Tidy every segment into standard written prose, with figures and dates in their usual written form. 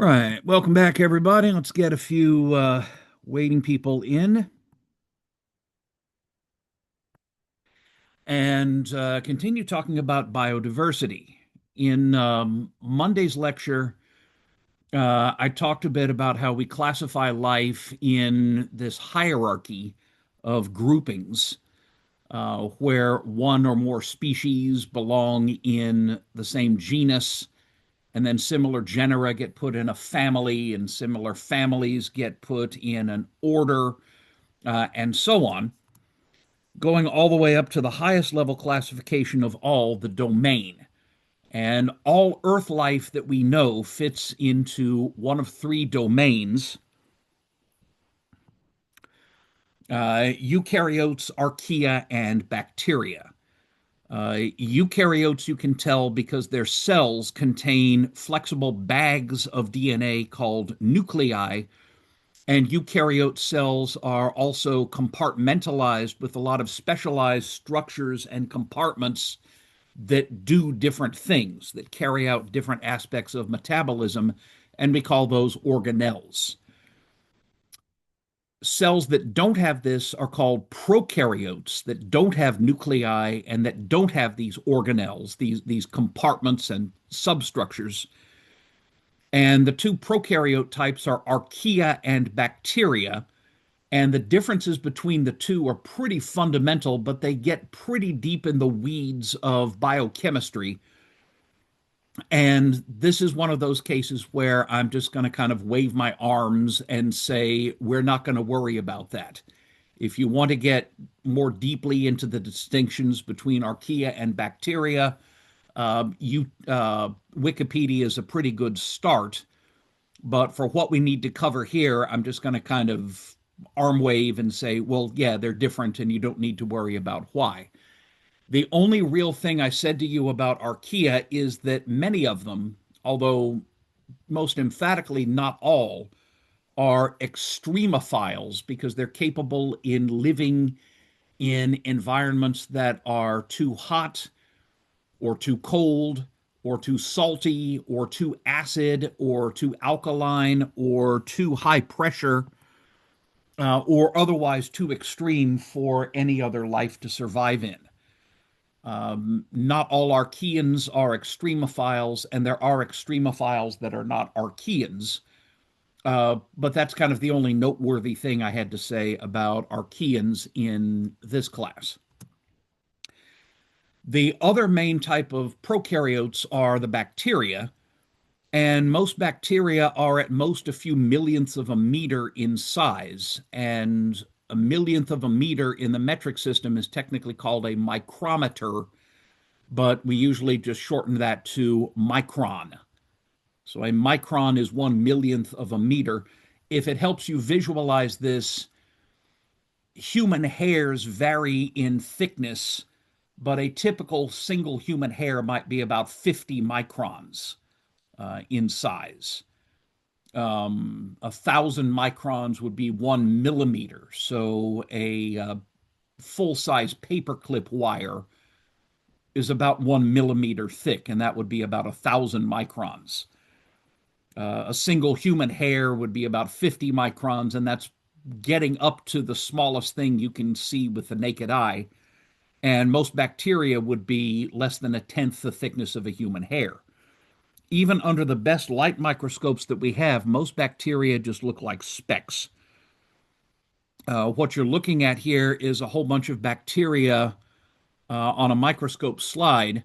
Right. Welcome back, everybody. Let's get a few waiting people in and continue talking about biodiversity. In Monday's lecture, I talked a bit about how we classify life in this hierarchy of groupings, where one or more species belong in the same genus, and then similar genera get put in a family, and similar families get put in an order, and so on, going all the way up to the highest level classification of all, the domain. And all Earth life that we know fits into one of three domains: eukaryotes, archaea, and bacteria. Eukaryotes, you can tell because their cells contain flexible bags of DNA called nuclei, and eukaryote cells are also compartmentalized with a lot of specialized structures and compartments that do different things, that carry out different aspects of metabolism, and we call those organelles. Cells that don't have this are called prokaryotes, that don't have nuclei and that don't have these organelles, these compartments and substructures. And the two prokaryote types are archaea and bacteria. And the differences between the two are pretty fundamental, but they get pretty deep in the weeds of biochemistry. And this is one of those cases where I'm just going to kind of wave my arms and say, we're not going to worry about that. If you want to get more deeply into the distinctions between archaea and bacteria, Wikipedia is a pretty good start. But for what we need to cover here, I'm just going to kind of arm wave and say, well, yeah, they're different and you don't need to worry about why. The only real thing I said to you about archaea is that many of them, although most emphatically not all, are extremophiles because they're capable in living in environments that are too hot or too cold or too salty or too acid or too alkaline or too high pressure, or otherwise too extreme for any other life to survive in. Not all archaeans are extremophiles, and there are extremophiles that are not archaeans. But that's kind of the only noteworthy thing I had to say about archaeans in this class. The other main type of prokaryotes are the bacteria, and most bacteria are at most a few millionths of a meter in size. And a millionth of a meter in the metric system is technically called a micrometer, but we usually just shorten that to micron. So a micron is 1 millionth of a meter. If it helps you visualize this, human hairs vary in thickness, but a typical single human hair might be about 50 microns in size. 1,000 microns would be 1 millimeter. So a full-size paperclip wire is about 1 millimeter thick, and that would be about 1,000 microns. A single human hair would be about 50 microns, and that's getting up to the smallest thing you can see with the naked eye. And most bacteria would be less than a tenth the thickness of a human hair. Even under the best light microscopes that we have, most bacteria just look like specks. What you're looking at here is a whole bunch of bacteria on a microscope slide.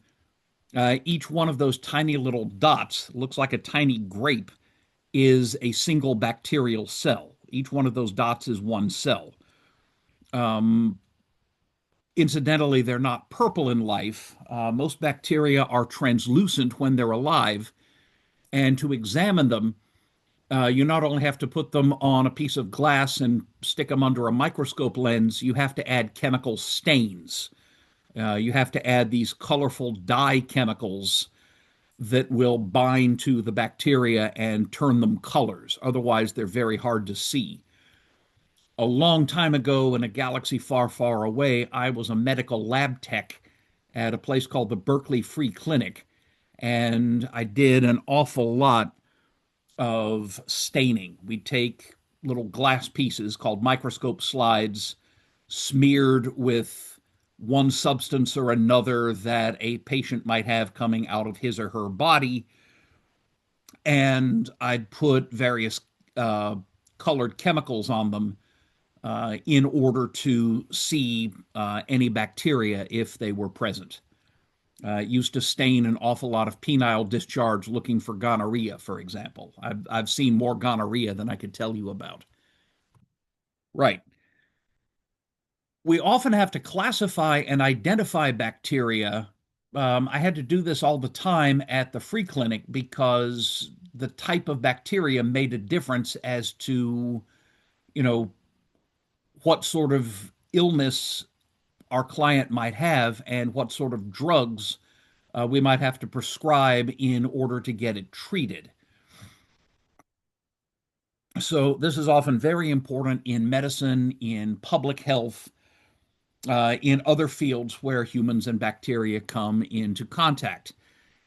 Each one of those tiny little dots looks like a tiny grape, is a single bacterial cell. Each one of those dots is one cell. Um, Incidentally, they're not purple in life. Most bacteria are translucent when they're alive, and to examine them, you not only have to put them on a piece of glass and stick them under a microscope lens, you have to add chemical stains. You have to add these colorful dye chemicals that will bind to the bacteria and turn them colors. Otherwise, they're very hard to see. A long time ago in a galaxy far, far away, I was a medical lab tech at a place called the Berkeley Free Clinic, and I did an awful lot of staining. We take little glass pieces called microscope slides, smeared with one substance or another that a patient might have coming out of his or her body, and I'd put various uh, colored chemicals on them in order to see any bacteria if they were present. Used to stain an awful lot of penile discharge looking for gonorrhea, for example. I've seen more gonorrhea than I could tell you about. Right. We often have to classify and identify bacteria. I had to do this all the time at the free clinic because the type of bacteria made a difference as to, you know, what sort of illness our client might have and what sort of drugs we might have to prescribe in order to get it treated. So, this is often very important in medicine, in public health, in other fields where humans and bacteria come into contact.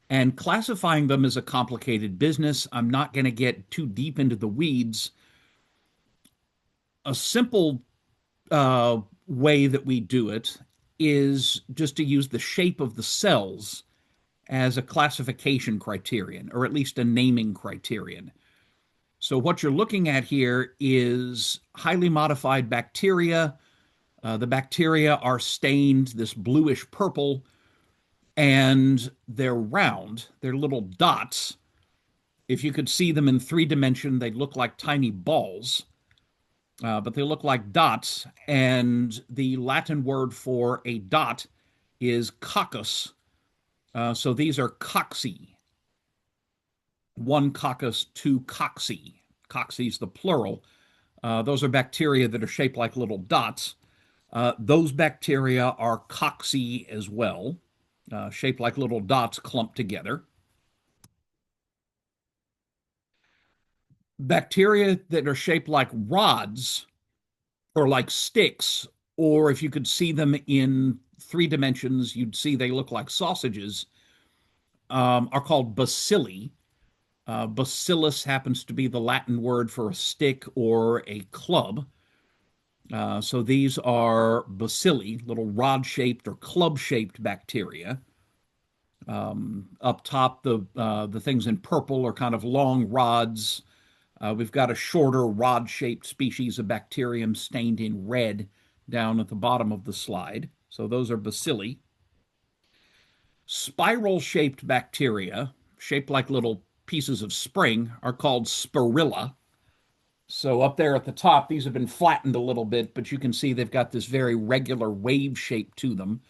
And classifying them is a complicated business. I'm not going to get too deep into the weeds. A simple way that we do it is just to use the shape of the cells as a classification criterion, or at least a naming criterion. So, what you're looking at here is highly modified bacteria. The bacteria are stained this bluish purple, and they're round. They're little dots. If you could see them in 3 dimension, they'd look like tiny balls, but they look like dots. And the Latin word for a dot is coccus. So these are cocci. One coccus, two cocci. Cocci is the plural. Those are bacteria that are shaped like little dots. Those bacteria are cocci as well, shaped like little dots clumped together. Bacteria that are shaped like rods or like sticks, or if you could see them in 3 dimensions, you'd see they look like sausages, are called bacilli. Bacillus happens to be the Latin word for a stick or a club. So these are bacilli, little rod-shaped or club-shaped bacteria. Up top, the things in purple are kind of long rods. We've got a shorter rod-shaped species of bacterium stained in red down at the bottom of the slide. So those are bacilli. Spiral-shaped bacteria, shaped like little pieces of spring, are called spirilla. So up there at the top, these have been flattened a little bit, but you can see they've got this very regular wave shape to them.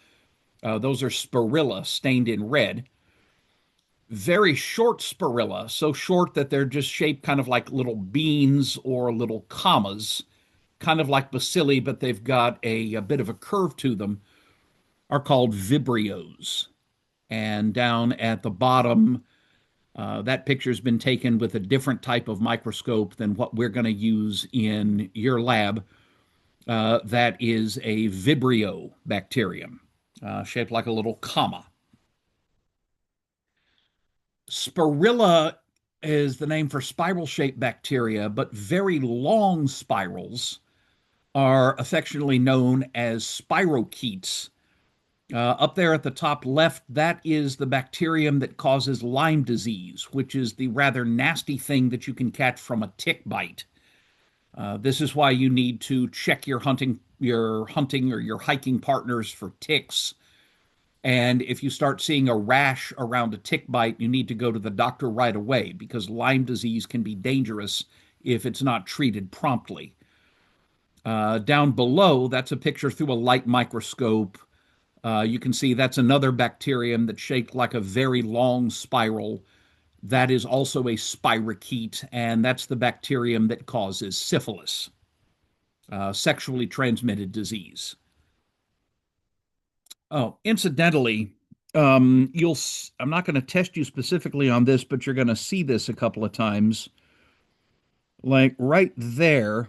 Those are spirilla stained in red. Very short spirilla, so short that they're just shaped kind of like little beans or little commas, kind of like bacilli, but they've got a bit of a curve to them, are called vibrios. And down at the bottom, that picture's been taken with a different type of microscope than what we're going to use in your lab. That is a vibrio bacterium, shaped like a little comma. Spirilla is the name for spiral-shaped bacteria, but very long spirals are affectionately known as spirochetes. Up there at the top left, that is the bacterium that causes Lyme disease, which is the rather nasty thing that you can catch from a tick bite. This is why you need to check your hunting or your hiking partners for ticks. And if you start seeing a rash around a tick bite, you need to go to the doctor right away because Lyme disease can be dangerous if it's not treated promptly. Down below, that's a picture through a light microscope. You can see that's another bacterium that's shaped like a very long spiral. That is also a spirochete, and that's the bacterium that causes syphilis, sexually transmitted disease. Oh, incidentally, I'm not going to test you specifically on this, but you're going to see this a couple of times. Like right there,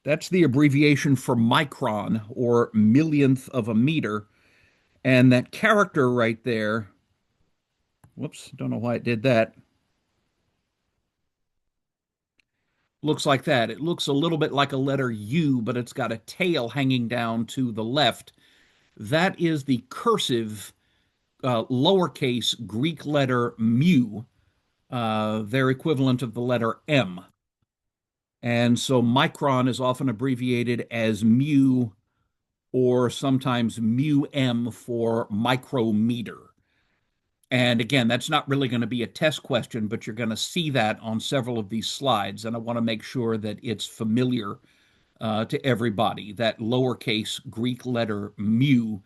that's the abbreviation for micron or millionth of a meter. And that character right there, whoops, don't know why it did that. Looks like that. It looks a little bit like a letter U, but it's got a tail hanging down to the left. That is the cursive lowercase Greek letter mu, their equivalent of the letter M. And so micron is often abbreviated as mu or sometimes mu m for micrometer. And again, that's not really going to be a test question, but you're going to see that on several of these slides. And I want to make sure that it's familiar to everybody. That lowercase Greek letter mu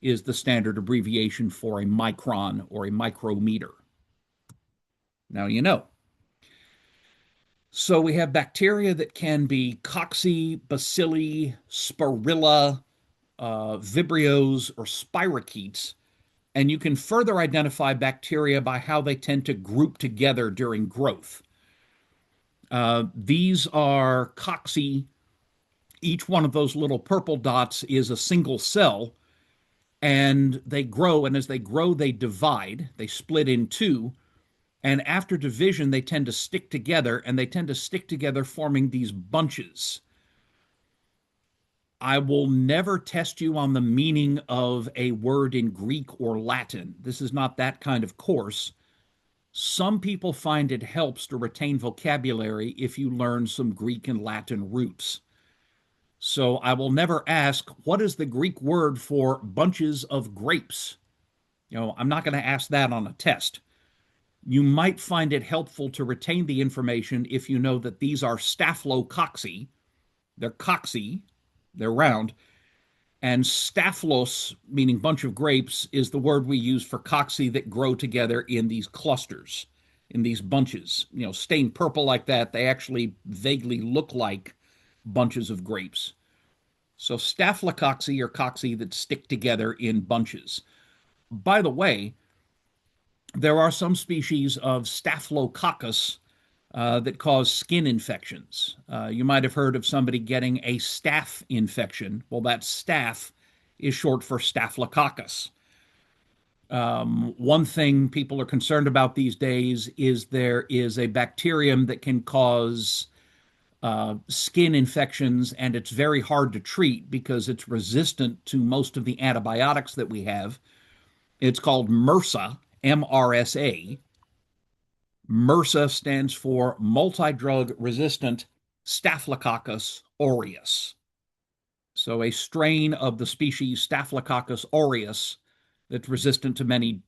is the standard abbreviation for a micron or a micrometer. Now you know. So we have bacteria that can be cocci, bacilli, spirilla, vibrios, or spirochetes. And you can further identify bacteria by how they tend to group together during growth. These are cocci. Each one of those little purple dots is a single cell, and they grow. And as they grow, they divide, they split in two. And after division, they tend to stick together, and they tend to stick together, forming these bunches. I will never test you on the meaning of a word in Greek or Latin. This is not that kind of course. Some people find it helps to retain vocabulary if you learn some Greek and Latin roots. So I will never ask, what is the Greek word for bunches of grapes? I'm not going to ask that on a test. You might find it helpful to retain the information if you know that these are staphylococci. They're cocci, they're round, and staphylos, meaning bunch of grapes, is the word we use for cocci that grow together in these clusters, in these bunches. Stained purple like that, they actually vaguely look like bunches of grapes. So staphylococci are cocci that stick together in bunches. By the way, there are some species of staphylococcus that cause skin infections. You might have heard of somebody getting a staph infection. Well, that staph is short for staphylococcus. One thing people are concerned about these days is there is a bacterium that can cause skin infections, and it's very hard to treat because it's resistant to most of the antibiotics that we have. It's called MRSA, MRSA. MRSA stands for multi-drug resistant Staphylococcus aureus. So a strain of the species Staphylococcus aureus that's resistant to many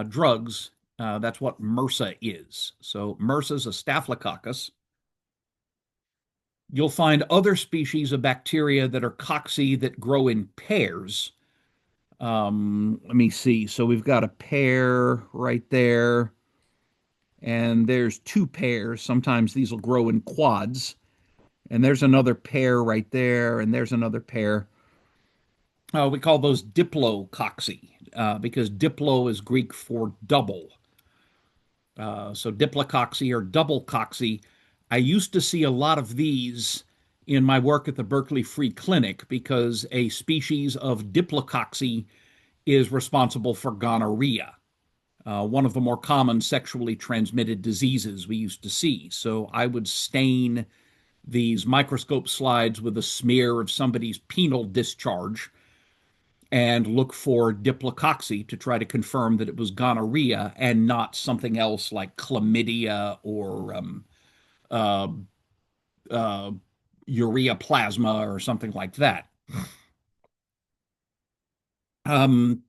drugs. That's what MRSA is. So MRSA is a Staphylococcus. You'll find other species of bacteria that are cocci that grow in pairs. Let me see. So we've got a pair right there, and there's two pairs. Sometimes these will grow in quads. And there's another pair right there, and there's another pair. We call those diplococci because diplo is Greek for double. So diplococci or double cocci. I used to see a lot of these in my work at the Berkeley Free Clinic because a species of diplococci is responsible for gonorrhea, one of the more common sexually transmitted diseases we used to see. So I would stain these microscope slides with a smear of somebody's penile discharge and look for diplococci to try to confirm that it was gonorrhea and not something else like chlamydia or uh, uh, urea plasma or something like that. Um,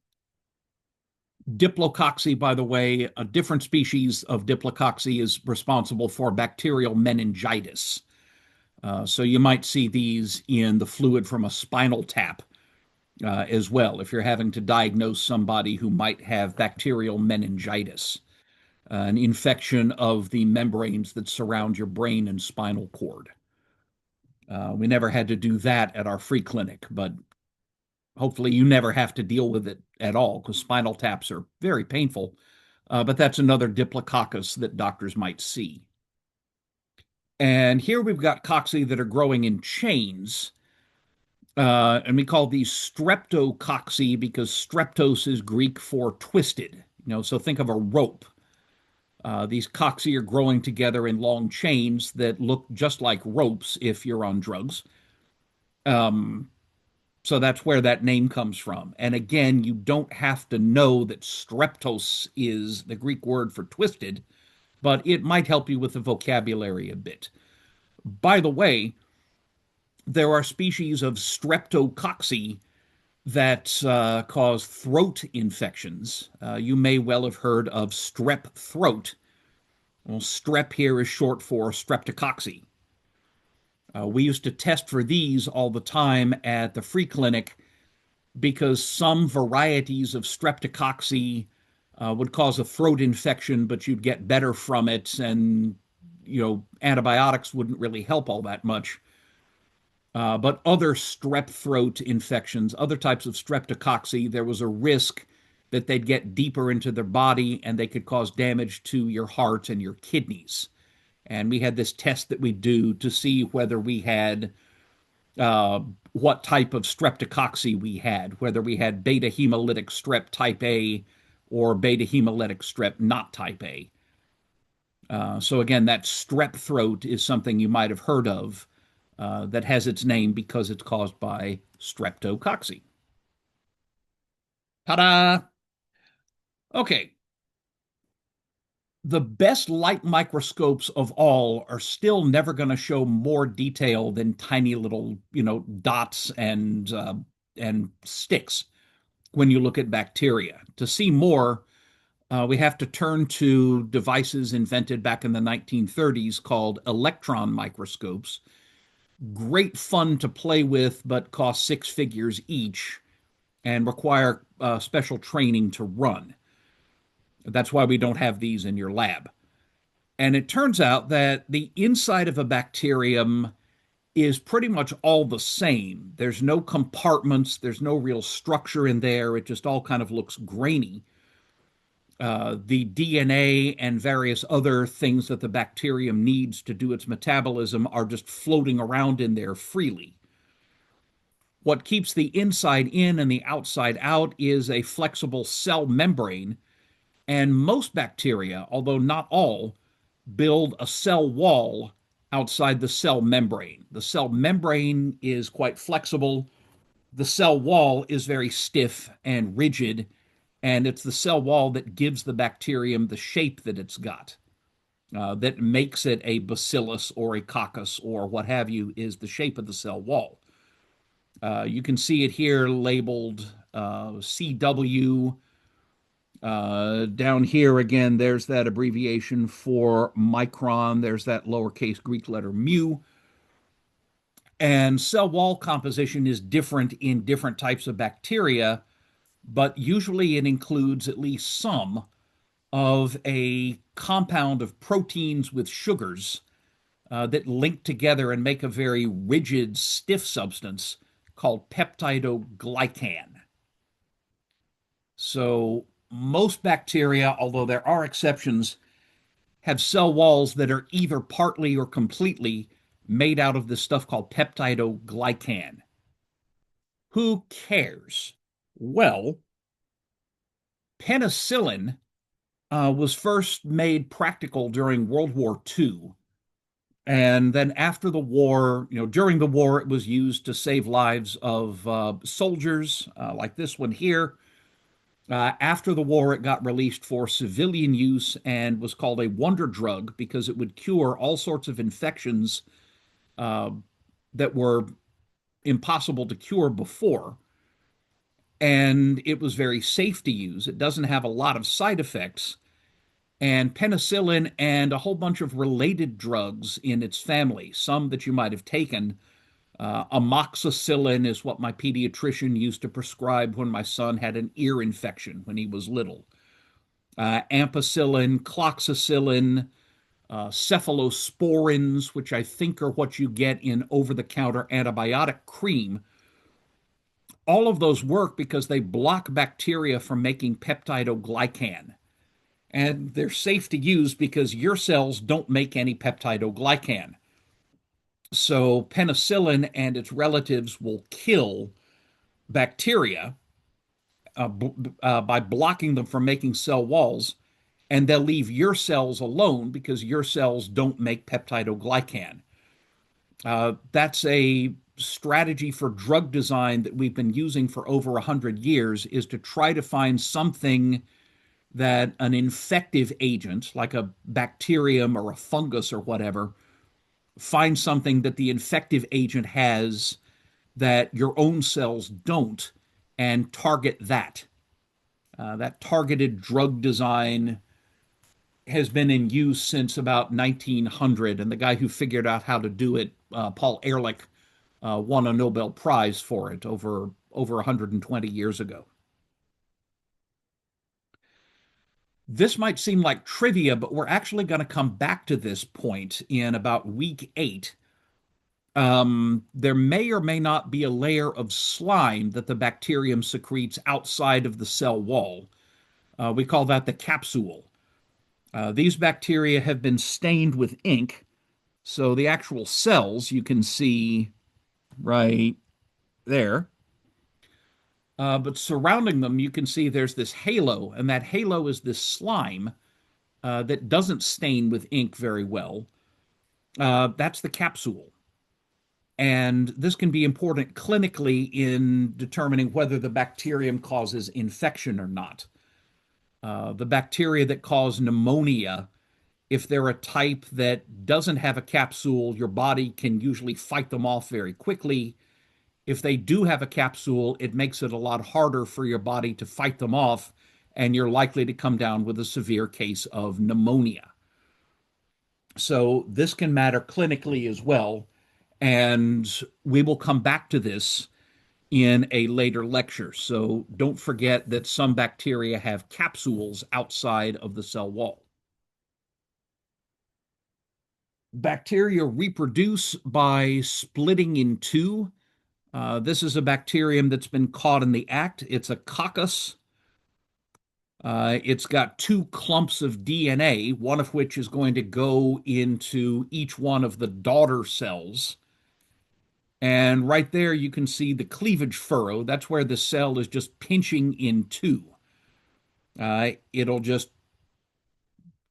Diplococci, by the way, a different species of diplococci is responsible for bacterial meningitis. So you might see these in the fluid from a spinal tap as well if you're having to diagnose somebody who might have bacterial meningitis, an infection of the membranes that surround your brain and spinal cord. We never had to do that at our free clinic, but hopefully you never have to deal with it at all because spinal taps are very painful. But that's another diplococcus that doctors might see. And here we've got cocci that are growing in chains. And we call these streptococci because streptos is Greek for twisted. So think of a rope. These cocci are growing together in long chains that look just like ropes if you're on drugs. Um, so that's where that name comes from. And again, you don't have to know that streptos is the Greek word for twisted, but it might help you with the vocabulary a bit. By the way, there are species of streptococci that cause throat infections. You may well have heard of strep throat. Well, strep here is short for streptococci. We used to test for these all the time at the free clinic because some varieties of streptococci would cause a throat infection, but you'd get better from it, and antibiotics wouldn't really help all that much. But other strep throat infections, other types of streptococci, there was a risk that they'd get deeper into their body and they could cause damage to your heart and your kidneys. And we had this test that we do to see whether we had uh, what type of streptococci we had, whether we had beta hemolytic strep type A or beta hemolytic strep not type A. So again, that strep throat is something you might have heard of that has its name because it's caused by streptococci. Ta-da! Okay, the best light microscopes of all are still never going to show more detail than tiny little, dots and sticks when you look at bacteria. To see more, we have to turn to devices invented back in the 1930s called electron microscopes. Great fun to play with, but cost six figures each and require special training to run. That's why we don't have these in your lab. And it turns out that the inside of a bacterium is pretty much all the same. There's no compartments, there's no real structure in there. It just all kind of looks grainy. The DNA and various other things that the bacterium needs to do its metabolism are just floating around in there freely. What keeps the inside in and the outside out is a flexible cell membrane. And most bacteria, although not all, build a cell wall outside the cell membrane. The cell membrane is quite flexible. The cell wall is very stiff and rigid, and it's the cell wall that gives the bacterium the shape that it's got. That makes it a bacillus or a coccus or what have you, is the shape of the cell wall. You can see it here labeled CW. Down here again, there's that abbreviation for micron. There's that lowercase Greek letter mu. And cell wall composition is different in different types of bacteria, but usually it includes at least some of a compound of proteins with sugars that link together and make a very rigid, stiff substance called peptidoglycan. So most bacteria, although there are exceptions, have cell walls that are either partly or completely made out of this stuff called peptidoglycan. Who cares? Well, penicillin was first made practical during World War II. And then after the war, during the war, it was used to save lives of soldiers like this one here. After the war, it got released for civilian use and was called a wonder drug because it would cure all sorts of infections uh, that were impossible to cure before. And it was very safe to use. It doesn't have a lot of side effects. And penicillin and a whole bunch of related drugs in its family, some that you might have taken. Amoxicillin is what my pediatrician used to prescribe when my son had an ear infection when he was little. Ampicillin, cloxacillin, cephalosporins, which I think are what you get in over the counter antibiotic cream. All of those work because they block bacteria from making peptidoglycan. And they're safe to use because your cells don't make any peptidoglycan. So penicillin and its relatives will kill bacteria by blocking them from making cell walls. and they'll leave your cells alone because your cells don't make peptidoglycan. That's a strategy for drug design that we've been using for over 100 years, is to try to find something that an infective agent, like a bacterium or a fungus or whatever, find something that the infective agent has that your own cells don't, and target that. That targeted drug design has been in use since about 1900, and the guy who figured out how to do it, Paul Ehrlich, won a Nobel Prize for it over 120 years ago. This might seem like trivia, but we're actually going to come back to this point in about week 8. There may or may not be a layer of slime that the bacterium secretes outside of the cell wall. We call that the capsule. These bacteria have been stained with ink, so the actual cells you can see right there. But surrounding them, you can see there's this halo, and that halo is this slime that doesn't stain with ink very well. That's the capsule. And this can be important clinically in determining whether the bacterium causes infection or not. The bacteria that cause pneumonia, if they're a type that doesn't have a capsule, your body can usually fight them off very quickly. If they do have a capsule, it makes it a lot harder for your body to fight them off, and you're likely to come down with a severe case of pneumonia. So this can matter clinically as well, and we will come back to this in a later lecture. So don't forget that some bacteria have capsules outside of the cell wall. Bacteria reproduce by splitting in two. This is a bacterium that's been caught in the act. It's a coccus. It's got two clumps of DNA, one of which is going to go into each one of the daughter cells. And right there, you can see the cleavage furrow. That's where the cell is just pinching in two. It'll just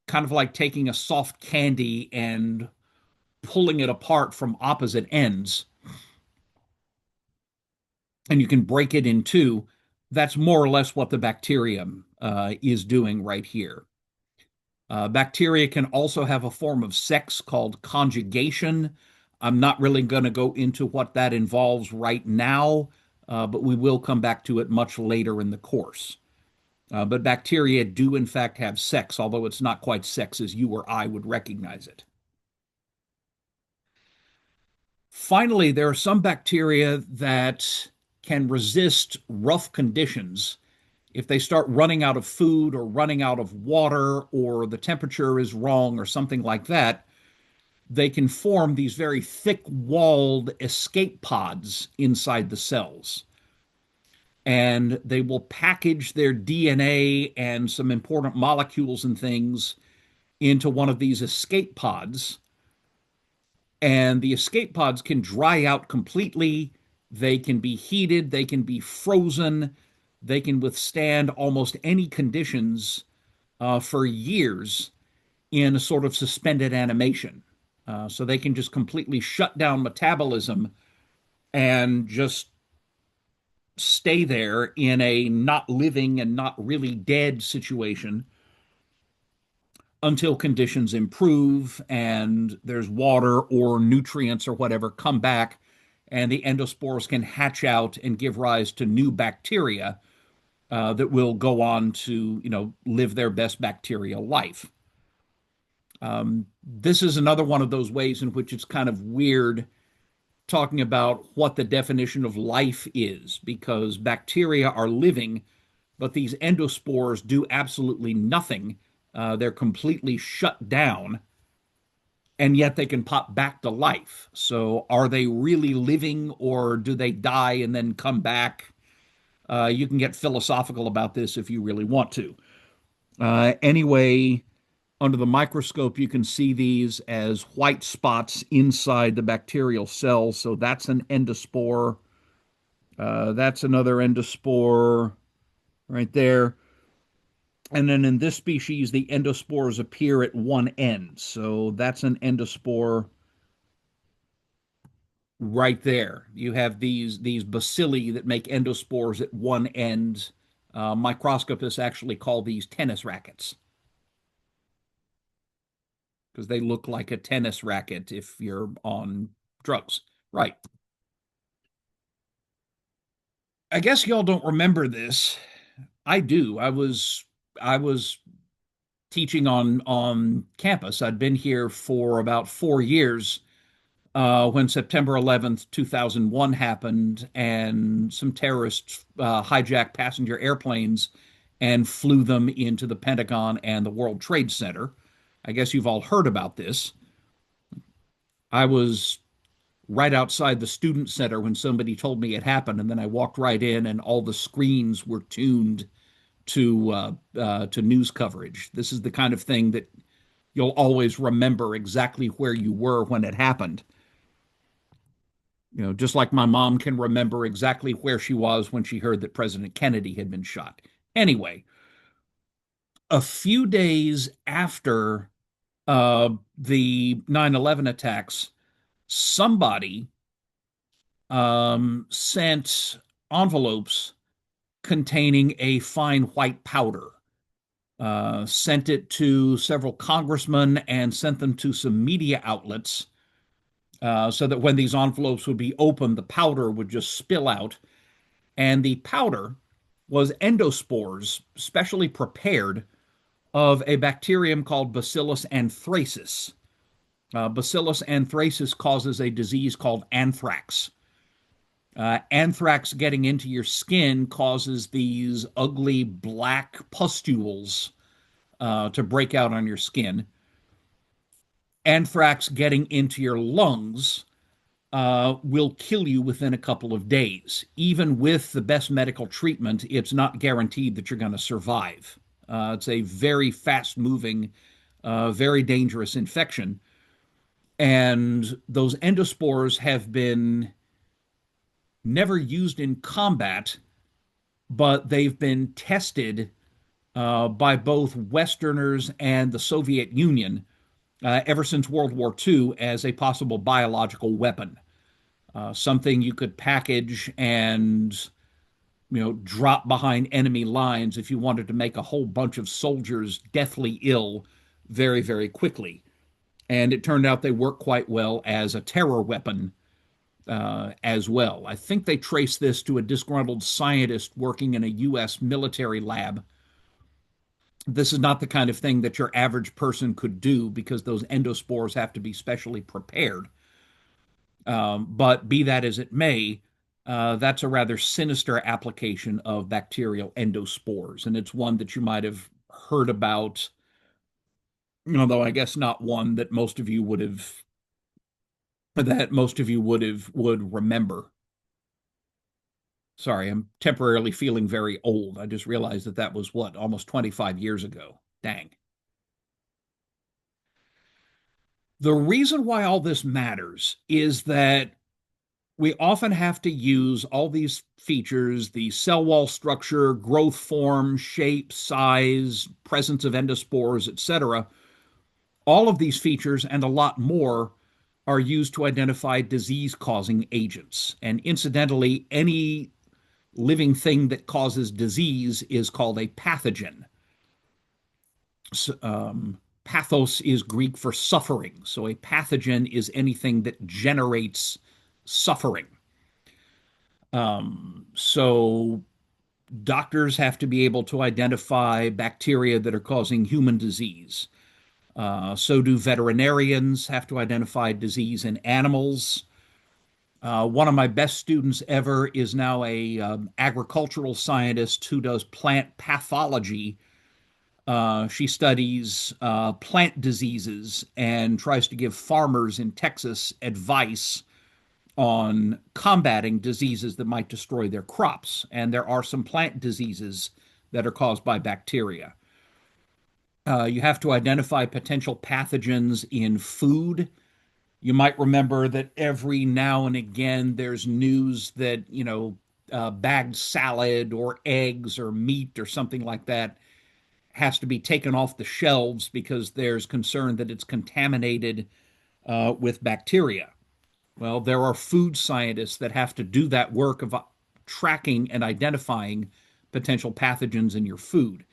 kind of like taking a soft candy and pulling it apart from opposite ends, and you can break it in two. That's more or less what the bacterium is doing right here. Bacteria can also have a form of sex called conjugation. I'm not really going to go into what that involves right now, but we will come back to it much later in the course. But bacteria do, in fact, have sex, although it's not quite sex as you or I would recognize it. Finally, there are some bacteria that can resist rough conditions. If they start running out of food or running out of water, or the temperature is wrong or something like that, they can form these very thick-walled escape pods inside the cells. And they will package their DNA and some important molecules and things into one of these escape pods. And the escape pods can dry out completely. They can be heated, they can be frozen, they can withstand almost any conditions for years in a sort of suspended animation. So they can just completely shut down metabolism and just stay there in a not living and not really dead situation until conditions improve and there's water or nutrients or whatever come back, and the endospores can hatch out and give rise to new bacteria that will go on to, live their best bacterial life. This is another one of those ways in which it's kind of weird talking about what the definition of life is, because bacteria are living, but these endospores do absolutely nothing. They're completely shut down, and yet they can pop back to life. So are they really living, or do they die and then come back? You can get philosophical about this if you really want to. Anyway, under the microscope, you can see these as white spots inside the bacterial cell. So that's an endospore. That's another endospore right there. And then in this species, the endospores appear at one end. So that's an endospore right there. You have these bacilli that make endospores at one end. Microscopists actually call these tennis rackets because they look like a tennis racket if you're on drugs. Right. I guess y'all don't remember this. I do. I was teaching on campus. I'd been here for about 4 years when September 11th, 2001 happened, and some terrorists hijacked passenger airplanes and flew them into the Pentagon and the World Trade Center. I guess you've all heard about this. I was right outside the student center when somebody told me it happened, and then I walked right in, and all the screens were tuned to news coverage. This is the kind of thing that you'll always remember exactly where you were when it happened. Just like my mom can remember exactly where she was when she heard that President Kennedy had been shot. Anyway, a few days after the 9/11 attacks, somebody sent envelopes containing a fine white powder, sent it to several congressmen and sent them to some media outlets so that when these envelopes would be opened, the powder would just spill out. And the powder was endospores specially prepared of a bacterium called Bacillus anthracis. Bacillus anthracis causes a disease called anthrax. Anthrax getting into your skin causes these ugly black pustules to break out on your skin. Anthrax getting into your lungs will kill you within a couple of days. Even with the best medical treatment, it's not guaranteed that you're going to survive. It's a very fast moving, very dangerous infection. And those endospores have been never used in combat, but they've been tested by both Westerners and the Soviet Union ever since World War II as a possible biological weapon, something you could package and drop behind enemy lines if you wanted to make a whole bunch of soldiers deathly ill very, very quickly. And it turned out they worked quite well as a terror weapon as well. I think they traced this to a disgruntled scientist working in a U.S. military lab. This is not the kind of thing that your average person could do because those endospores have to be specially prepared. But be that as it may, that's a rather sinister application of bacterial endospores, and it's one that you might have heard about, although I guess not one that most of you would remember. Sorry, I'm temporarily feeling very old. I just realized that that was what, almost 25 years ago. Dang. The reason why all this matters is that we often have to use all these features, the cell wall structure, growth form, shape, size, presence of endospores, etc. All of these features and a lot more are used to identify disease causing agents. And incidentally, any living thing that causes disease is called a pathogen. So, pathos is Greek for suffering. So a pathogen is anything that generates suffering. So doctors have to be able to identify bacteria that are causing human disease. So do veterinarians have to identify disease in animals. One of my best students ever is now a agricultural scientist who does plant pathology. She studies plant diseases and tries to give farmers in Texas advice on combating diseases that might destroy their crops. And there are some plant diseases that are caused by bacteria. You have to identify potential pathogens in food. You might remember that every now and again there's news that, bagged salad or eggs or meat or something like that has to be taken off the shelves because there's concern that it's contaminated with bacteria. Well, there are food scientists that have to do that work of tracking and identifying potential pathogens in your food.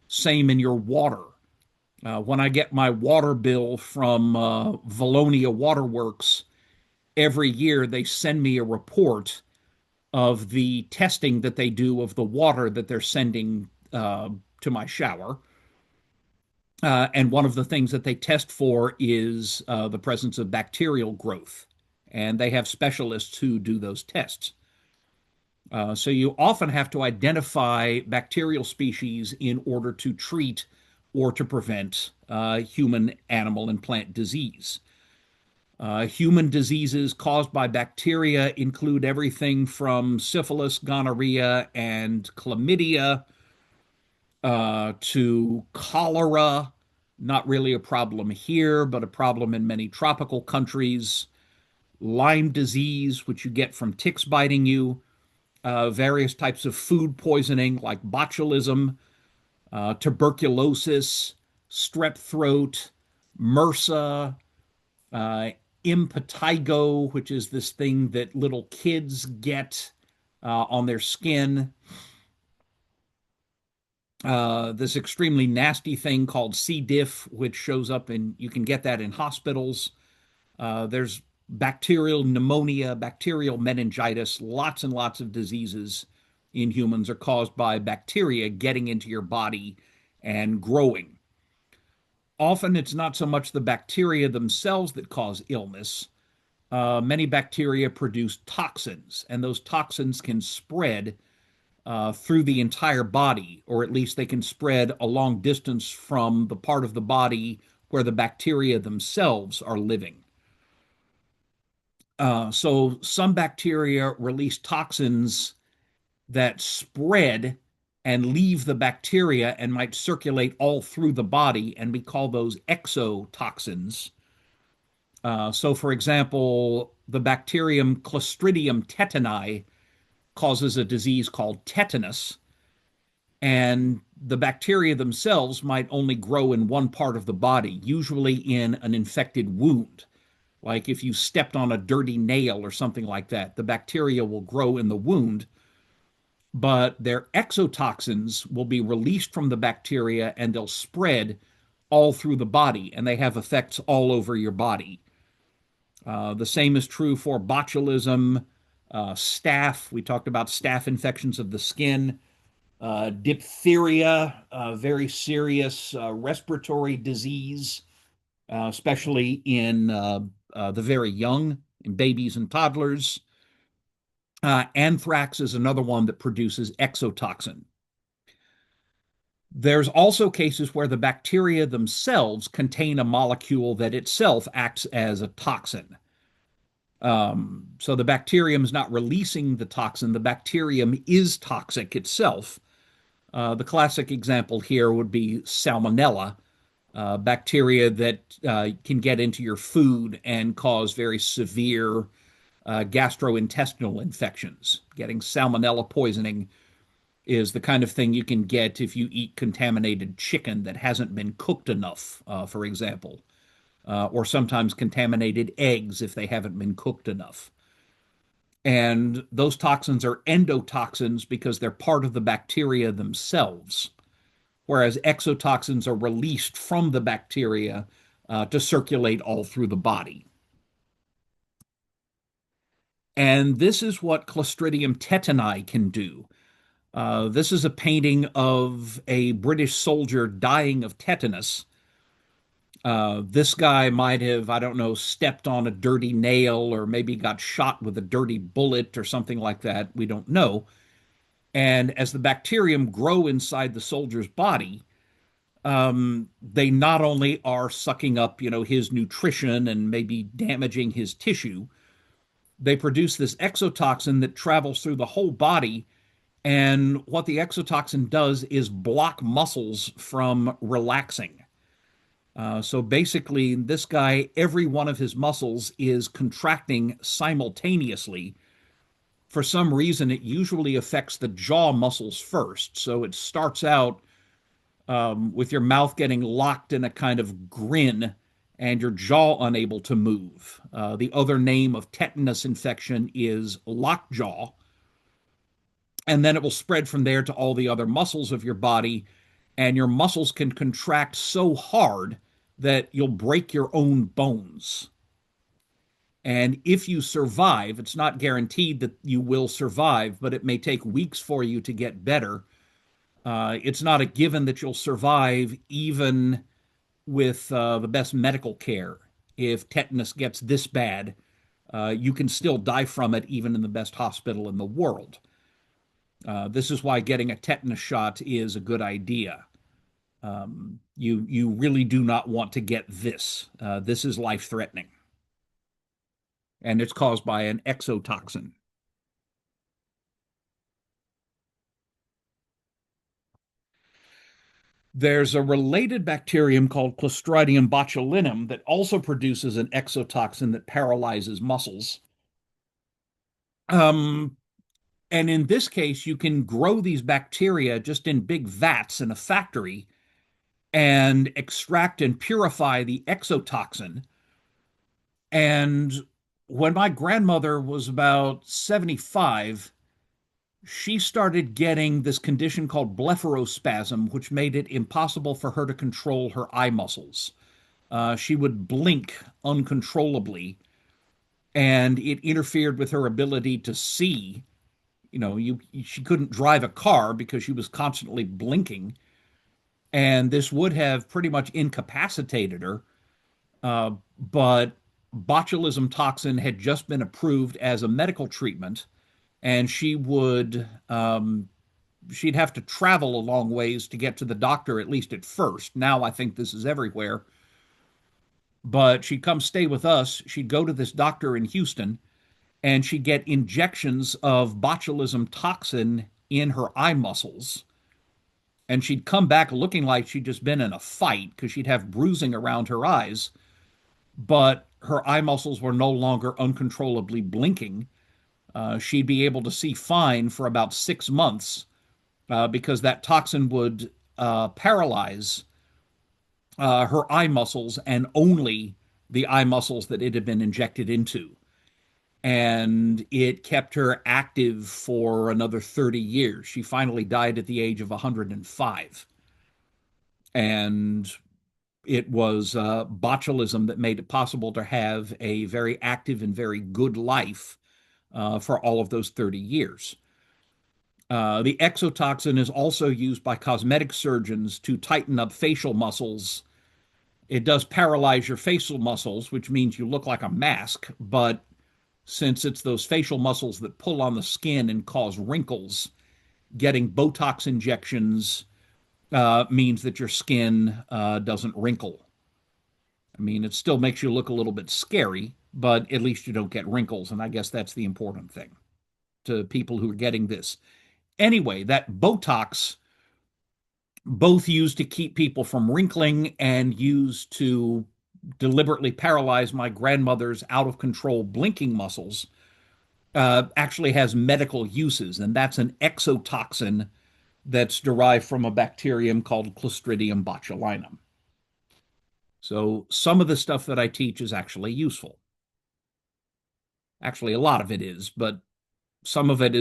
Same in your water. When I get my water bill from Valonia Waterworks, every year they send me a report of the testing that they do of the water that they're sending to my shower. And one of the things that they test for is the presence of bacterial growth. And they have specialists who do those tests. So you often have to identify bacterial species in order to treat or to prevent human, animal, and plant disease. Human diseases caused by bacteria include everything from syphilis, gonorrhea, and chlamydia to cholera. Not really a problem here, but a problem in many tropical countries. Lyme disease, which you get from ticks biting you. Various types of food poisoning like botulism, tuberculosis, strep throat, MRSA, uh, impetigo, which is this thing that little kids get on their skin. This extremely nasty thing called C. diff, which shows up in, you can get that in hospitals. There's bacterial pneumonia, bacterial meningitis, lots and lots of diseases in humans are caused by bacteria getting into your body and growing. Often it's not so much the bacteria themselves that cause illness. Many bacteria produce toxins, and those toxins can spread through the entire body, or at least they can spread a long distance from the part of the body where the bacteria themselves are living. So some bacteria release toxins that spread and leave the bacteria and might circulate all through the body, and we call those exotoxins. So, for example, the bacterium Clostridium tetani causes a disease called tetanus, and the bacteria themselves might only grow in one part of the body, usually in an infected wound. Like if you stepped on a dirty nail or something like that, the bacteria will grow in the wound, but their exotoxins will be released from the bacteria and they'll spread all through the body, and they have effects all over your body. The same is true for botulism, staph. We talked about staph infections of the skin, diphtheria, very serious respiratory disease, especially in the very young, in babies and toddlers. Anthrax is another one that produces exotoxin. There's also cases where the bacteria themselves contain a molecule that itself acts as a toxin. So the bacterium is not releasing the toxin, the bacterium is toxic itself. The classic example here would be salmonella, bacteria that can get into your food and cause very severe gastrointestinal infections. Getting salmonella poisoning is the kind of thing you can get if you eat contaminated chicken that hasn't been cooked enough, for example, or sometimes contaminated eggs if they haven't been cooked enough. And those toxins are endotoxins because they're part of the bacteria themselves, whereas exotoxins are released from the bacteria to circulate all through the body. And this is what Clostridium tetani can do. This is a painting of a British soldier dying of tetanus. This guy might have, I don't know, stepped on a dirty nail or maybe got shot with a dirty bullet or something like that. We don't know. And as the bacterium grow inside the soldier's body, they not only are sucking up, his nutrition and maybe damaging his tissue, they produce this exotoxin that travels through the whole body. And what the exotoxin does is block muscles from relaxing. So basically, this guy, every one of his muscles is contracting simultaneously. For some reason, it usually affects the jaw muscles first. So it starts out with your mouth getting locked in a kind of grin and your jaw unable to move. The other name of tetanus infection is lockjaw, and then it will spread from there to all the other muscles of your body, and your muscles can contract so hard that you'll break your own bones. And if you survive, it's not guaranteed that you will survive, but it may take weeks for you to get better. It's not a given that you'll survive even with the best medical care. If tetanus gets this bad, you can still die from it even in the best hospital in the world. This is why getting a tetanus shot is a good idea. You really do not want to get this. This is life threatening, and it's caused by an exotoxin. There's a related bacterium called Clostridium botulinum that also produces an exotoxin that paralyzes muscles. Um, and in this case, you can grow these bacteria just in big vats in a factory and extract and purify the exotoxin. And when my grandmother was about 75, she started getting this condition called blepharospasm, which made it impossible for her to control her eye muscles. She would blink uncontrollably, and it interfered with her ability to see. She couldn't drive a car because she was constantly blinking, and this would have pretty much incapacitated her. But botulism toxin had just been approved as a medical treatment, and she'd have to travel a long ways to get to the doctor, at least at first. Now I think this is everywhere. But she'd come stay with us. She'd go to this doctor in Houston, and she'd get injections of botulism toxin in her eye muscles. And she'd come back looking like she'd just been in a fight because she'd have bruising around her eyes, but her eye muscles were no longer uncontrollably blinking. She'd be able to see fine for about 6 months because that toxin would paralyze her eye muscles and only the eye muscles that it had been injected into. And it kept her active for another 30 years. She finally died at the age of 105. And it was botulism that made it possible to have a very active and very good life for all of those 30 years. The exotoxin is also used by cosmetic surgeons to tighten up facial muscles. It does paralyze your facial muscles, which means you look like a mask, but since it's those facial muscles that pull on the skin and cause wrinkles, getting Botox injections means that your skin doesn't wrinkle. I mean, it still makes you look a little bit scary, but at least you don't get wrinkles. And I guess that's the important thing to people who are getting this. Anyway, that Botox, both used to keep people from wrinkling and used to deliberately paralyze my grandmother's out of control blinking muscles, actually has medical uses. And that's an exotoxin that's derived from a bacterium called Clostridium botulinum. So some of the stuff that I teach is actually useful. Actually, a lot of it is, but some of it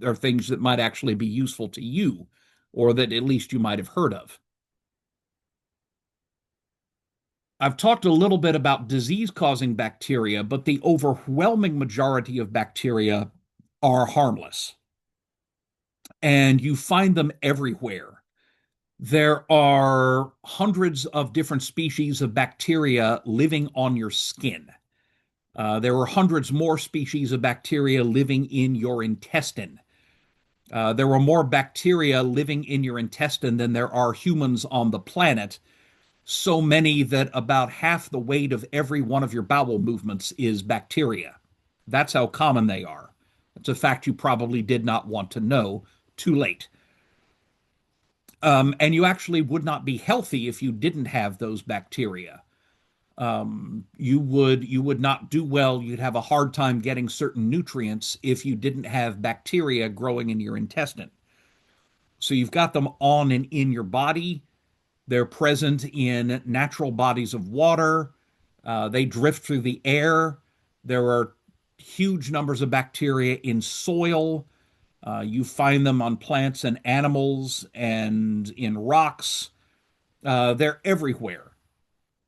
are things that might actually be useful to you, or that at least you might have heard of. I've talked a little bit about disease-causing bacteria, but the overwhelming majority of bacteria are harmless, and you find them everywhere. There are hundreds of different species of bacteria living on your skin. There are hundreds more species of bacteria living in your intestine. There are more bacteria living in your intestine than there are humans on the planet. So many that about half the weight of every one of your bowel movements is bacteria. That's how common they are. It's a fact you probably did not want to know. Too late. And you actually would not be healthy if you didn't have those bacteria. You would not do well. You'd have a hard time getting certain nutrients if you didn't have bacteria growing in your intestine. So you've got them on and in your body. They're present in natural bodies of water. They drift through the air. There are huge numbers of bacteria in soil. You find them on plants and animals and in rocks. They're everywhere.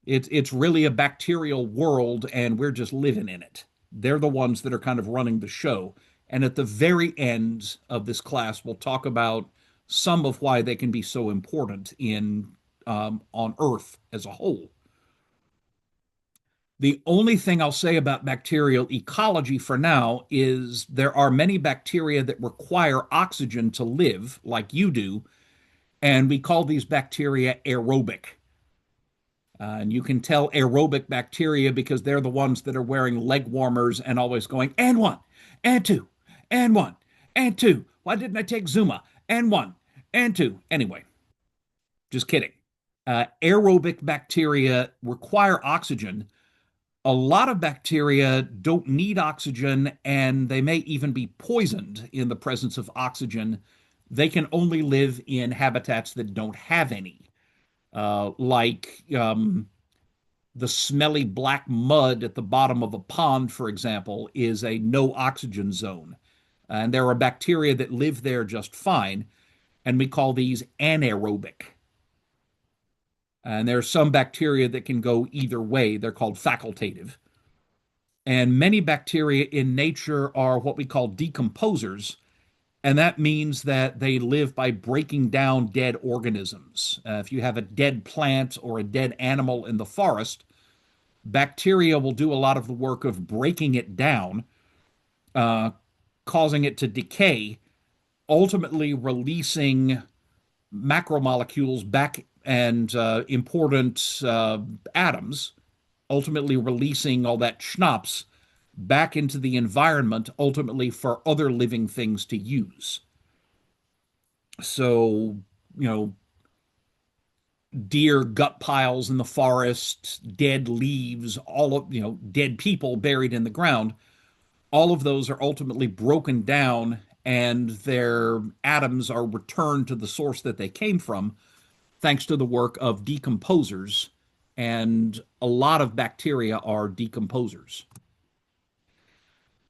It's really a bacterial world, and we're just living in it. They're the ones that are kind of running the show. And at the very end of this class, we'll talk about some of why they can be so important in on Earth as a whole. The only thing I'll say about bacterial ecology for now is there are many bacteria that require oxygen to live, like you do, and we call these bacteria aerobic. And you can tell aerobic bacteria because they're the ones that are wearing leg warmers and always going, and one, and two, and one, and two. Why didn't I take Zuma? And one, and two. Anyway, just kidding. Aerobic bacteria require oxygen. A lot of bacteria don't need oxygen, and they may even be poisoned in the presence of oxygen. They can only live in habitats that don't have any, like the smelly black mud at the bottom of a pond, for example, is a no oxygen zone. And there are bacteria that live there just fine, and we call these anaerobic. And there are some bacteria that can go either way. They're called facultative. And many bacteria in nature are what we call decomposers, and that means that they live by breaking down dead organisms. If you have a dead plant or a dead animal in the forest, bacteria will do a lot of the work of breaking it down, uh, causing it to decay, ultimately releasing macromolecules back and important atoms, ultimately releasing all that schnapps back into the environment, ultimately for other living things to use. So, you know, deer gut piles in the forest, dead leaves, all of, dead people buried in the ground, all of those are ultimately broken down and their atoms are returned to the source that they came from, thanks to the work of decomposers. And a lot of bacteria are decomposers.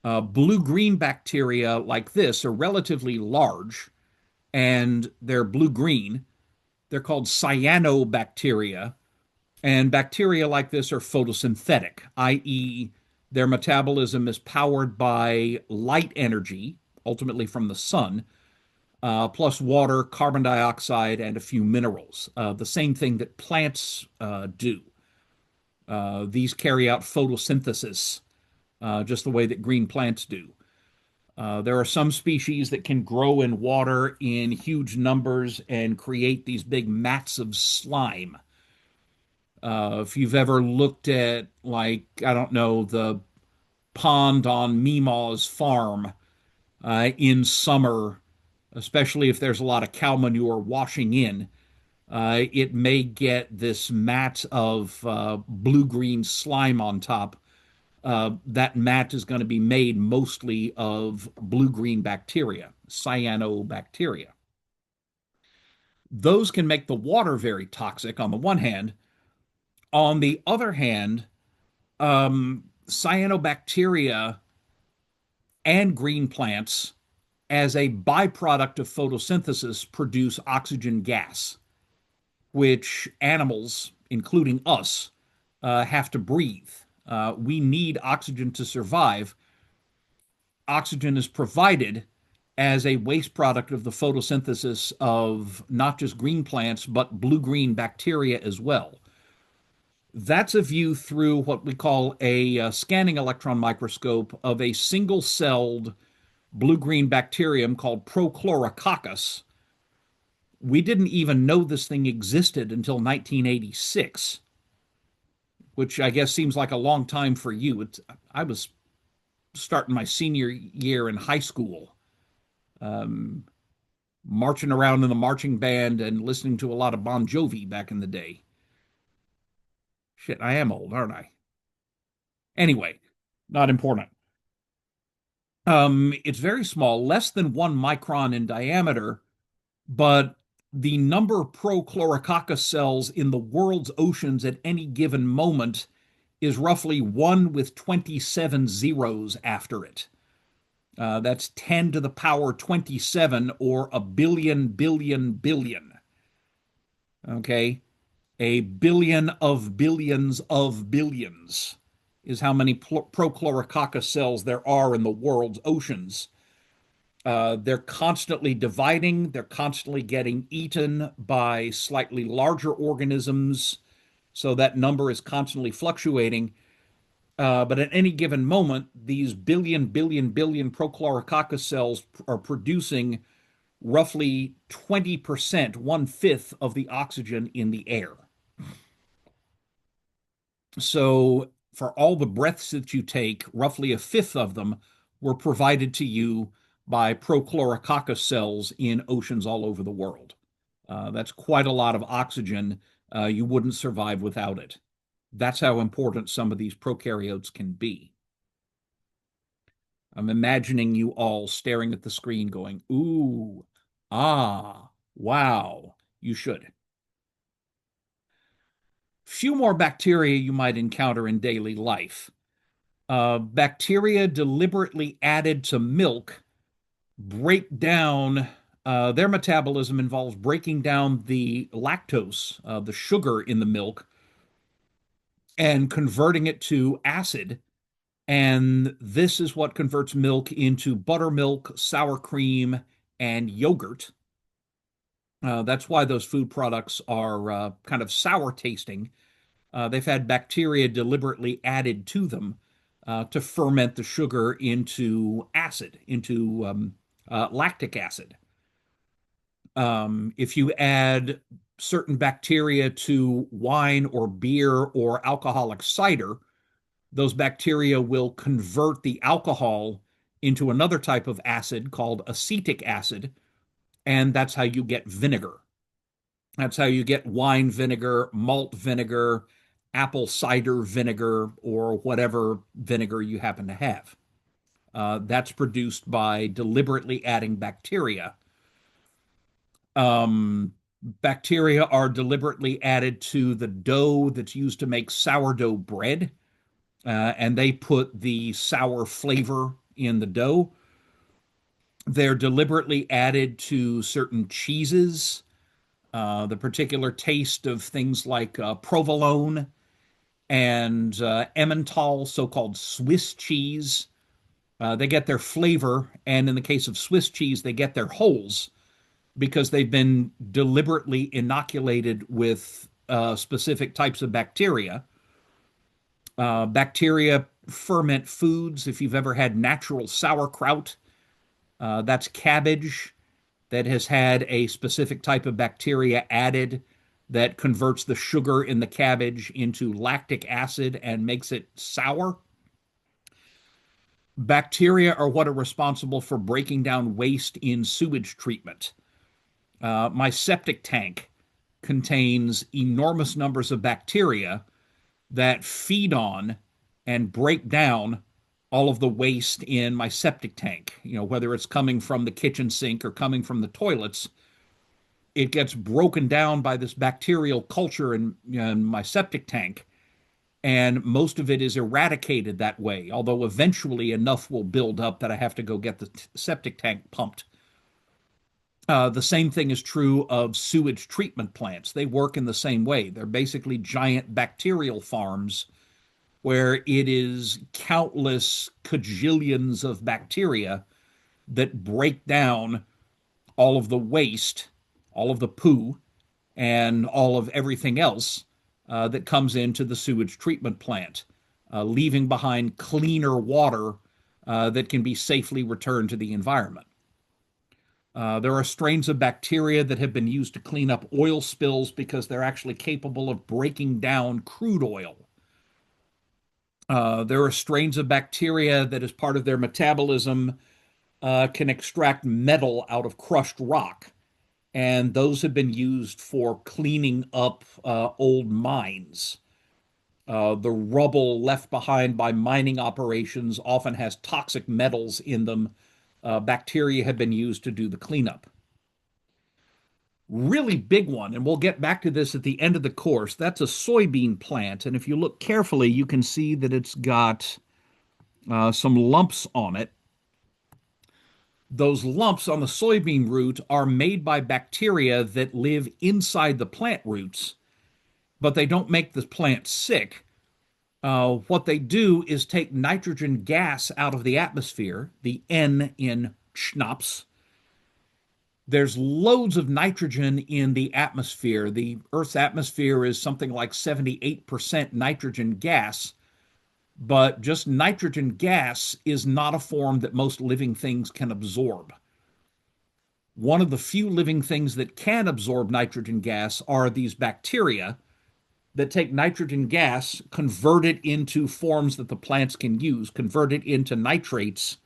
Blue-green bacteria like this are relatively large and they're blue-green. They're called cyanobacteria. And bacteria like this are photosynthetic, i.e., their metabolism is powered by light energy, ultimately from the sun, plus water, carbon dioxide, and a few minerals. The same thing that plants do. These carry out photosynthesis, just the way that green plants do. There are some species that can grow in water in huge numbers and create these big mats of slime. If you've ever looked at, like, I don't know, the pond on Meemaw's farm in summer, especially if there's a lot of cow manure washing in, it may get this mat of blue-green slime on top. That mat is going to be made mostly of blue-green bacteria, cyanobacteria. Those can make the water very toxic on the one hand. On the other hand, cyanobacteria and green plants, as a byproduct of photosynthesis, produce oxygen gas, which animals, including us, have to breathe. We need oxygen to survive. Oxygen is provided as a waste product of the photosynthesis of not just green plants, but blue-green bacteria as well. That's a view through what we call a scanning electron microscope of a single-celled blue-green bacterium called Prochlorococcus. We didn't even know this thing existed until 1986, which I guess seems like a long time for you. I was starting my senior year in high school, um, marching around in the marching band and listening to a lot of Bon Jovi back in the day. Shit, I am old, aren't I? Anyway, not important. It's very small, less than 1 micron in diameter, but The number of Prochlorococcus cells in the world's oceans at any given moment is roughly 1 with 27 zeros after it. That's 10 to the power 27 or a billion, billion, billion. Okay. A billion of billions of billions is how many Prochlorococcus cells there are in the world's oceans. They're constantly dividing, they're constantly getting eaten by slightly larger organisms, so that number is constantly fluctuating. But at any given moment, these billion, billion, billion Prochlorococcus cells are producing roughly 20%, one fifth of the oxygen in the air. So, for all the breaths that you take, roughly a fifth of them were provided to you by Prochlorococcus cells in oceans all over the world. That's quite a lot of oxygen. You wouldn't survive without it. That's how important some of these prokaryotes can be. I'm imagining you all staring at the screen going, ooh, ah, wow. You should. Few more bacteria you might encounter in daily life. Bacteria deliberately added to milk break down, their metabolism involves breaking down the lactose, the sugar in the milk, and converting it to acid. And this is what converts milk into buttermilk, sour cream, and yogurt. That's why those food products are kind of sour tasting. They've had bacteria deliberately added to them to ferment the sugar into acid, into lactic acid. If you add certain bacteria to wine or beer or alcoholic cider, those bacteria will convert the alcohol into another type of acid called acetic acid, and that's how you get vinegar. That's how you get wine vinegar, malt vinegar, apple cider vinegar, or whatever vinegar you happen to have. That's produced by deliberately adding bacteria. Bacteria are deliberately added to the dough that's used to make sourdough bread, and they put the sour flavor in the dough. They're deliberately added to certain cheeses, the particular taste of things like provolone and Emmental, so-called Swiss cheese. They get their flavor, and in the case of Swiss cheese, they get their holes because they've been deliberately inoculated with specific types of bacteria. Bacteria ferment foods. If you've ever had natural sauerkraut, that's cabbage that has had a specific type of bacteria added that converts the sugar in the cabbage into lactic acid and makes it sour. Bacteria are what are responsible for breaking down waste in sewage treatment. My septic tank contains enormous numbers of bacteria that feed on and break down all of the waste in my septic tank. You know, whether it's coming from the kitchen sink or coming from the toilets, it gets broken down by this bacterial culture in my septic tank. And most of it is eradicated that way, although eventually enough will build up that I have to go get the septic tank pumped. The same thing is true of sewage treatment plants. They work in the same way. They're basically giant bacterial farms where it is countless cajillions of bacteria that break down all of the waste, all of the poo, and all of everything else that comes into the sewage treatment plant, leaving behind cleaner water that can be safely returned to the environment. There are strains of bacteria that have been used to clean up oil spills because they're actually capable of breaking down crude oil. There are strains of bacteria that, as part of their metabolism, can extract metal out of crushed rock. And those have been used for cleaning up old mines. The rubble left behind by mining operations often has toxic metals in them. Bacteria have been used to do the cleanup. Really big one, and we'll get back to this at the end of the course. That's a soybean plant, and if you look carefully, you can see that it's got some lumps on it. Those lumps on the soybean root are made by bacteria that live inside the plant roots, but they don't make the plant sick. What they do is take nitrogen gas out of the atmosphere, the N in schnapps. There's loads of nitrogen in the atmosphere. The Earth's atmosphere is something like 78% nitrogen gas, but just nitrogen gas is not a form that most living things can absorb. One of the few living things that can absorb nitrogen gas are these bacteria that take nitrogen gas, convert it into forms that the plants can use, convert it into nitrates,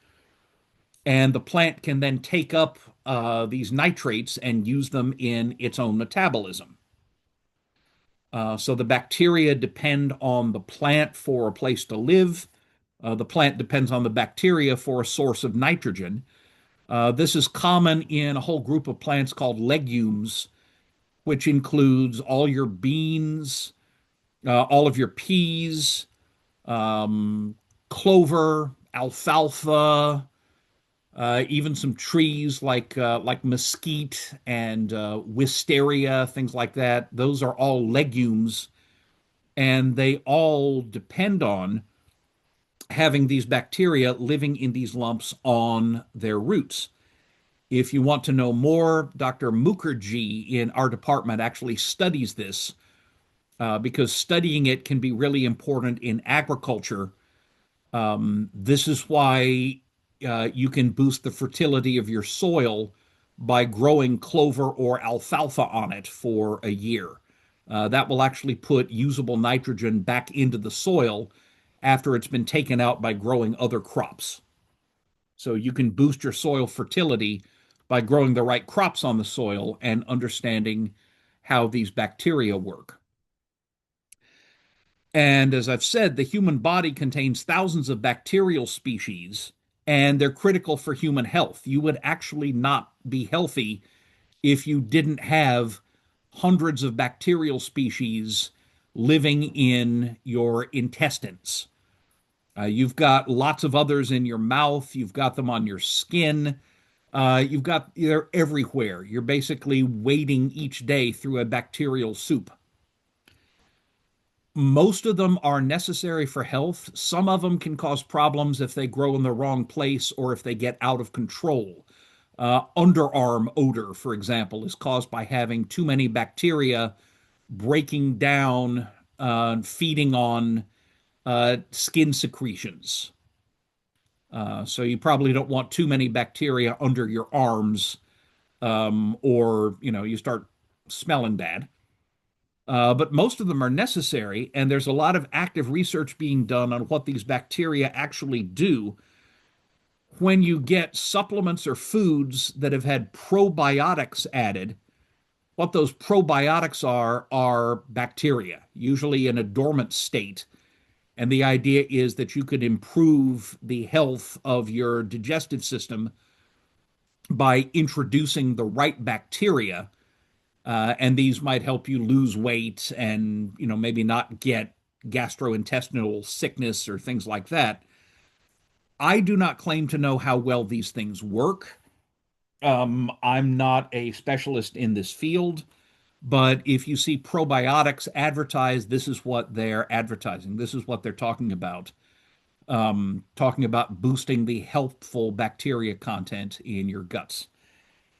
and the plant can then take up these nitrates and use them in its own metabolism. So the bacteria depend on the plant for a place to live. The plant depends on the bacteria for a source of nitrogen. This is common in a whole group of plants called legumes, which includes all your beans, all of your peas, um, clover, alfalfa, even some trees like mesquite and wisteria, things like that. Those are all legumes, and they all depend on having these bacteria living in these lumps on their roots. If you want to know more, Dr. Mukherjee in our department actually studies this because studying it can be really important in agriculture. This is why you can boost the fertility of your soil by growing clover or alfalfa on it for a year. That will actually put usable nitrogen back into the soil after it's been taken out by growing other crops. So you can boost your soil fertility by growing the right crops on the soil and understanding how these bacteria work. And as I've said, the human body contains thousands of bacterial species, and they're critical for human health. You would actually not be healthy if you didn't have hundreds of bacterial species living in your intestines. You've got lots of others in your mouth, you've got them on your skin, they're everywhere. You're basically wading each day through a bacterial soup. Most of them are necessary for health. Some of them can cause problems if they grow in the wrong place or if they get out of control. Underarm odor, for example, is caused by having too many bacteria breaking down, feeding on skin secretions. So you probably don't want too many bacteria under your arms, or you start smelling bad. But most of them are necessary, and there's a lot of active research being done on what these bacteria actually do. When you get supplements or foods that have had probiotics added, what those probiotics are bacteria, usually in a dormant state. And the idea is that you could improve the health of your digestive system by introducing the right bacteria, and these might help you lose weight and maybe not get gastrointestinal sickness or things like that. I do not claim to know how well these things work. I'm not a specialist in this field, but if you see probiotics advertised, this is what they're advertising. This is what they're talking about boosting the healthful bacteria content in your guts.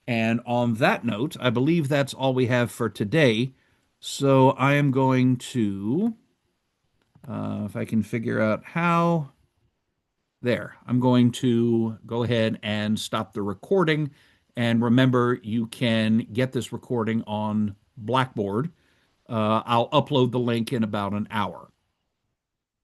And on that note, I believe that's all we have for today. So I am going to, if I can figure out how, there, I'm going to go ahead and stop the recording. And remember, you can get this recording on Blackboard. I'll upload the link in about an hour.